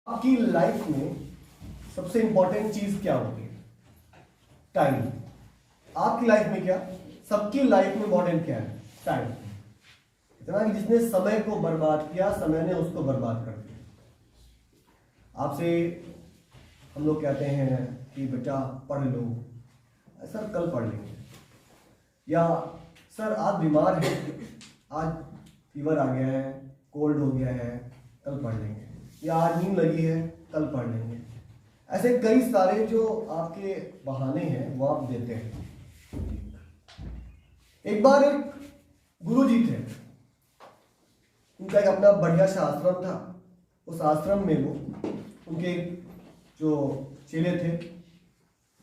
आपकी लाइफ में सबसे इंपॉर्टेंट चीज क्या होती है? टाइम। आपकी लाइफ में क्या, सबकी लाइफ में इंपॉर्टेंट क्या है? टाइम। इतना कि जिसने समय को बर्बाद किया, समय ने उसको बर्बाद कर दिया। आपसे हम लोग कहते हैं कि बेटा पढ़ लो, सर कल पढ़ लेंगे, या सर आज बीमार है, आज फीवर आ गया है, कोल्ड हो गया है, कल पढ़ लेंगे, या आज नींद लगी है, कल पढ़ लेंगे। ऐसे कई सारे जो आपके बहाने हैं वो आप देते हैं। एक बार एक गुरुजी थे, उनका एक अपना बढ़िया सा आश्रम था। उस आश्रम में वो उनके जो चेले थे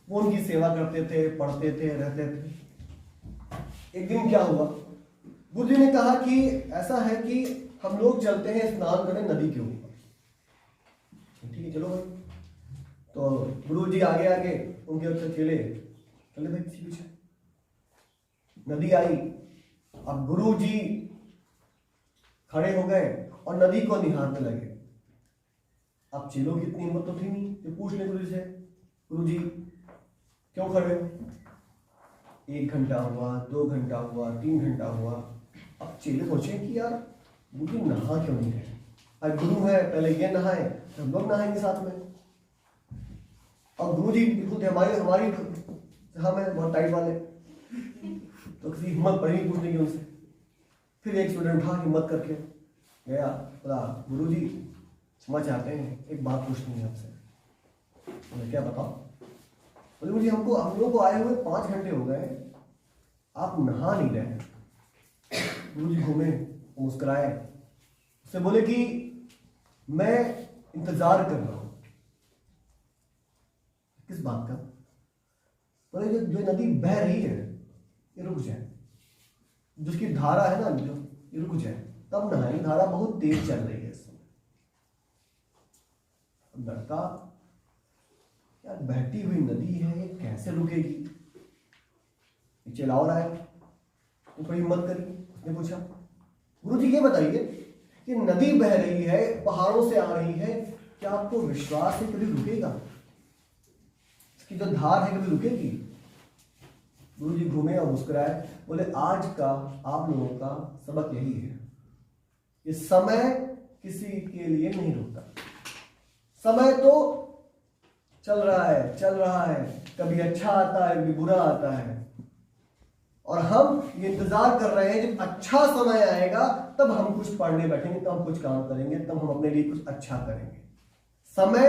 वो उनकी सेवा करते थे, पढ़ते थे, रहते थे। एक दिन क्या हुआ, गुरुजी ने कहा कि ऐसा है कि हम लोग चलते हैं स्नान करने नदी के ऊपर। ठीक है चलो भाई। तो गुरुजी आगे आगे, उनके उससे चले चले भाई पीछे। नदी आई, अब गुरुजी खड़े हो गए और नदी को निहारने लगे। अब चेलों की इतनी हिम्मत तो थी नहीं कि पूछ ले गुरुजी से, गुरुजी क्यों खड़े हो? 1 घंटा हुआ, 2 घंटा हुआ, 3 घंटा हुआ। अब चेले सोचे कि यार गुरुजी नहा क्यों नहीं है? अब गुरु है, पहले ये नहाए तो हम लोग नहाएंगे साथ में। और गुरुजी बिल्कुल हमारी हम है बहुत टाइट वाले, तो किसी हिम्मत पड़ी पूछने की उनसे। फिर एक स्टूडेंट उठा हिम्मत करके गया, बोला गुरुजी क्षमा चाहते हैं, एक बात पूछनी है आपसे। बोले क्या बताओ? बोले गुरुजी हम लोग को आए हुए 5 घंटे हो गए, आप नहा नहीं रहे। गुरुजी घूमे, मुस्कुराए, उससे बोले कि मैं इंतजार कर रहा हूं। किस बात का? बोले जो नदी बह रही है ये रुक जाए, जिसकी धारा है ना जो ये रुक जाए तब नहाएंगे, धारा बहुत तेज चल रही है इस समय। लड़का यार बहती हुई नदी है, ये कैसे रुकेगी? चलाओ रहा है तो थोड़ी हिम्मत करी, उसने पूछा गुरुजी ये बताइए कि नदी बह रही है, पहाड़ों से आ रही है, क्या आपको विश्वास है कभी रुकेगा? इसकी जो धार है कभी रुकेगी? गुरुजी घूमे और मुस्कुराए, बोले आज का आप लोगों का सबक यही है, ये समय किसी के लिए नहीं रुकता। समय तो चल रहा है, कभी अच्छा आता है, कभी बुरा आता है, और हम ये इंतजार कर रहे हैं जब अच्छा समय आएगा तब हम कुछ पढ़ने बैठेंगे, तब हम कुछ काम करेंगे, तब हम अपने लिए कुछ अच्छा करेंगे। समय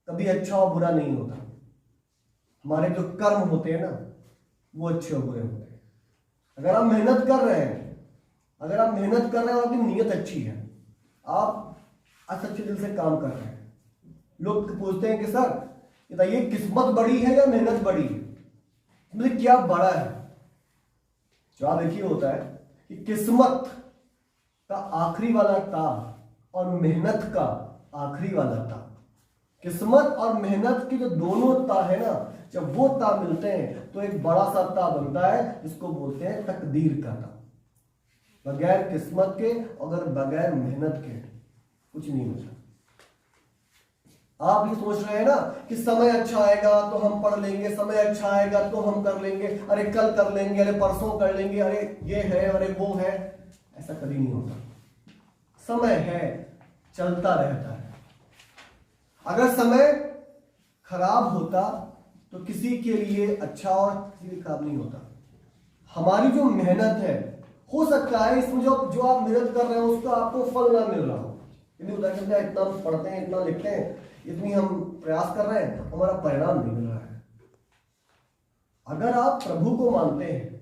कभी अच्छा और बुरा नहीं होता। हमारे जो कर्म होते हैं ना वो अच्छे और बुरे होते हैं। अगर आप मेहनत कर रहे हैं और आपकी नीयत अच्छी है, आप सच्चे दिल से काम कर रहे हैं, लोग पूछते हैं कि सर बताइए किस्मत बड़ी है या मेहनत बड़ी है, मतलब क्या बड़ा है? जवाब एक ही होता है कि किस्मत का आखिरी वाला ता और मेहनत का आखिरी वाला ता। किस्मत और मेहनत की जो दोनों ता है ना, जब वो ता मिलते हैं तो एक बड़ा सा ता बनता है जिसको बोलते हैं तकदीर का ता। बगैर किस्मत के अगर बगैर मेहनत के कुछ नहीं होता। आप ये सोच रहे हैं ना कि समय अच्छा आएगा तो हम पढ़ लेंगे, समय अच्छा आएगा तो हम कर लेंगे, अरे कल कर लेंगे, अरे परसों कर लेंगे, अरे ये है, अरे वो है, ऐसा कभी नहीं होता। समय है, चलता रहता है। अगर समय खराब होता तो किसी के लिए अच्छा और किसी के लिए खराब नहीं होता। हमारी जो मेहनत है, हो सकता है इसमें जो आप मेहनत कर रहे हो उसका आपको फल ना मिल रहा हो, इतना पढ़ते हैं, इतना लिखते हैं, इतनी हम प्रयास कर रहे हैं, हमारा परिणाम नहीं मिल रहा है। अगर आप प्रभु को मानते हैं,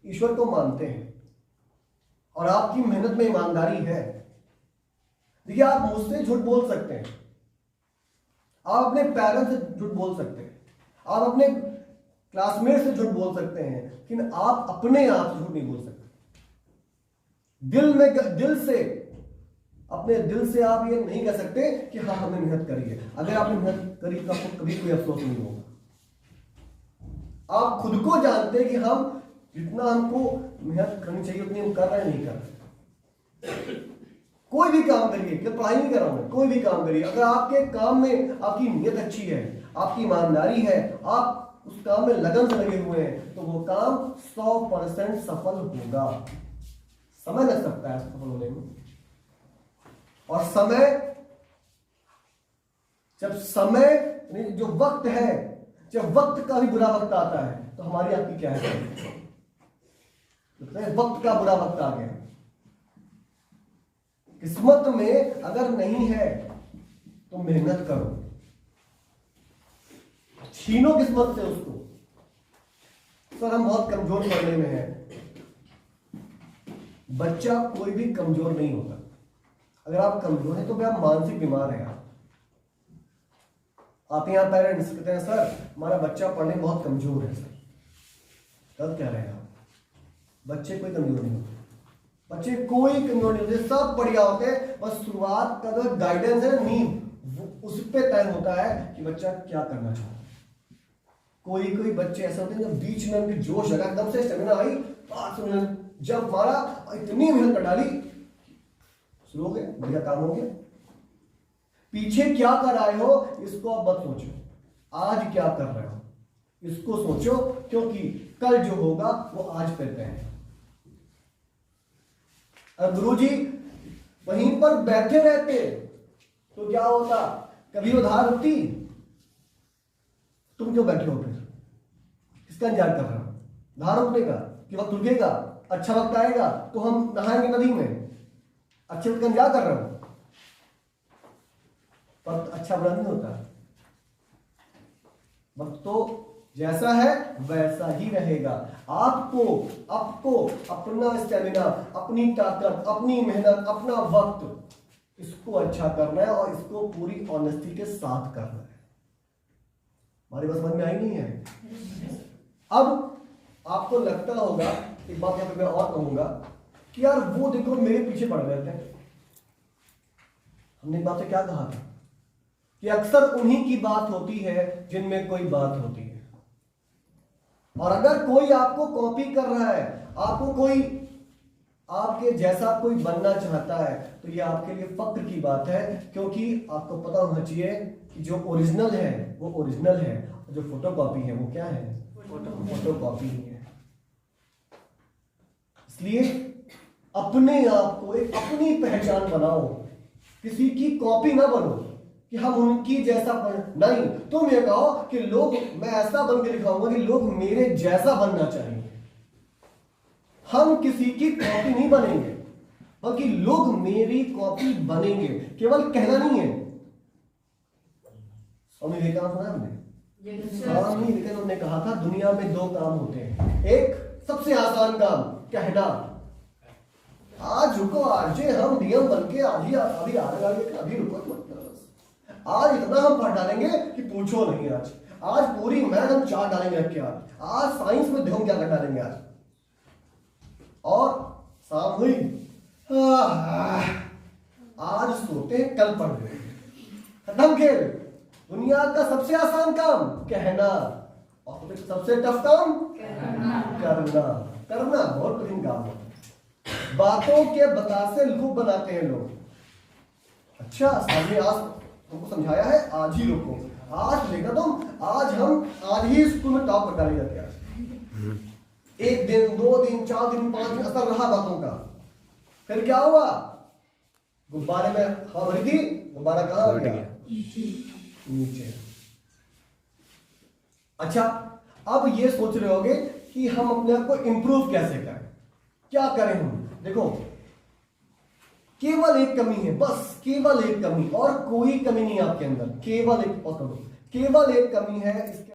ईश्वर को मानते हैं और आपकी मेहनत में ईमानदारी है, देखिए आप मुझसे झूठ बोल सकते हैं, आप अपने पेरेंट्स से झूठ बोल सकते हैं, आप अपने क्लासमेट से झूठ बोल सकते हैं, लेकिन आप अपने आप से झूठ नहीं बोल सकते। अपने दिल से आप ये नहीं कह सकते कि हाँ हमने मेहनत करी है। अगर आपने मेहनत करी तो आपको कभी कोई अफसोस नहीं होगा। आप खुद को जानते हैं कि हम जितना हमको मेहनत करनी चाहिए उतनी हम कर रहे हैं, नहीं कर रहे। कोई भी काम करिए, कि पढ़ाई नहीं कर रहा हूं मैं, कोई भी काम करिए, अगर आपके काम में आपकी नीयत अच्छी है, आपकी ईमानदारी है, आप उस काम में लगन से लगे हुए हैं, तो वो काम 100% सफल होगा। समय लग सकता है सफल होने में, और समय जो वक्त है, जब वक्त का भी बुरा वक्त आता है तो हमारी आपकी क्या है, वक्त का बुरा वक्त आ गया, किस्मत में अगर नहीं है तो मेहनत करो, छीनो किस्मत से उसको। सर हम बहुत कमजोर पढ़ने में है, बच्चा कोई भी कमजोर नहीं होता। अगर आप कमजोर हैं तो भी आप मानसिक बीमार हैं। आते हैं पेरेंट्स कहते हैं सर हमारा बच्चा पढ़ने में बहुत कमजोर है। सर तब क्या रहेगा, बच्चे कोई कमजोर नहीं होते, बच्चे कोई कमजोर नहीं होते, सब बढ़िया होते हैं। बस शुरुआत का जो गाइडेंस है, नींव, उस पे तय होता है कि बच्चा क्या करना चाहता है। कोई बच्चे ऐसे होते हैं जब बीच में उनकी जोश लगा, एकदम से स्टेमिना आई, जब मारा इतनी मेहनत कर डाली, शुरू हो गया, बढ़िया काम हो गया। पीछे क्या कर आए हो इसको आप मत सोचो, आज क्या कर रहे हो इसको सोचो, क्योंकि कल जो होगा वो आज पे तय है। अब गुरुजी वहीं पर बैठे रहते तो क्या होता, कभी उधार होती, तुम क्यों बैठे हो फिर, किसका इंतजार कर रहे हो, धार रुकने का कि वक्त रुकेगा, अच्छा वक्त आएगा तो हम नहाएंगे नदी में, अच्छे वक्त का इंतजार कर रहे हो। वक्त अच्छा बुरा नहीं होता, वक्त तो जैसा है वैसा ही रहेगा। आपको अपना स्टेमिना, अपनी ताकत, अपनी मेहनत, अपना वक्त, इसको अच्छा करना है और इसको पूरी ऑनेस्टी के साथ करना है। हमारी बात समझ में आई नहीं है। अब आपको लगता होगा, एक बात यहां पे मैं और कहूंगा कि यार वो देखो मेरे पीछे पड़ रहे थे। हमने एक बात से क्या कहा था कि अक्सर उन्हीं की बात होती है जिनमें कोई बात होती है। और अगर कोई आपको कॉपी कर रहा है, आपको कोई आपके जैसा कोई बनना चाहता है, तो ये आपके लिए फक्र की बात है, क्योंकि आपको पता होना चाहिए कि जो ओरिजिनल है वो ओरिजिनल है, और जो फोटोकॉपी है वो क्या है, फोटोकॉपी ही है। इसलिए अपने आप को एक अपनी पहचान बनाओ, किसी की कॉपी ना बनो कि हम उनकी जैसा नहीं। तुम ये कहो कि लोग, मैं ऐसा बन के दिखाऊंगा कि लोग मेरे जैसा बनना चाहिए। हम किसी की कॉपी नहीं बनेंगे, बल्कि लोग मेरी कॉपी बनेंगे। केवल कहना नहीं है। स्वामी विवेकानंद सुना हमने, स्वामी विवेकानंद ने कहा था दुनिया में दो काम होते हैं, एक सबसे आसान काम कहना, आज रुको आरजे हम डीएम बन के अभी रुको, आज इतना हम पढ़ डालेंगे कि पूछो नहीं। आज पूरी मैथ हम चार डालेंगे रख के, आज साइंस में देखो क्या कर डालेंगे आज। और शाम हुई, आज सोते कल पढ़ गए, खत्म खेल। दुनिया का सबसे आसान काम कहना, और सबसे टफ काम करना बहुत कठिन काम है। बातों के बतासे लूप बनाते हैं लोग। अच्छा सामने आज तुमको समझाया है, आज ही रुको, आज लेगा तुम, आज ही स्कूल में टॉप कर डाली जाती है। एक दिन, 2 दिन, 4 दिन, 5 दिन असर रहा बातों का, फिर क्या हुआ, गुब्बारे में हवा भरी थी, गुब्बारा कहां हो गया, नीचे। अच्छा अब ये सोच रहे होगे कि हम अपने आप को इंप्रूव कैसे करें, क्या करें हम। देखो केवल एक कमी है, बस केवल एक कमी, और कोई कमी नहीं आपके अंदर, केवल एक कमी है।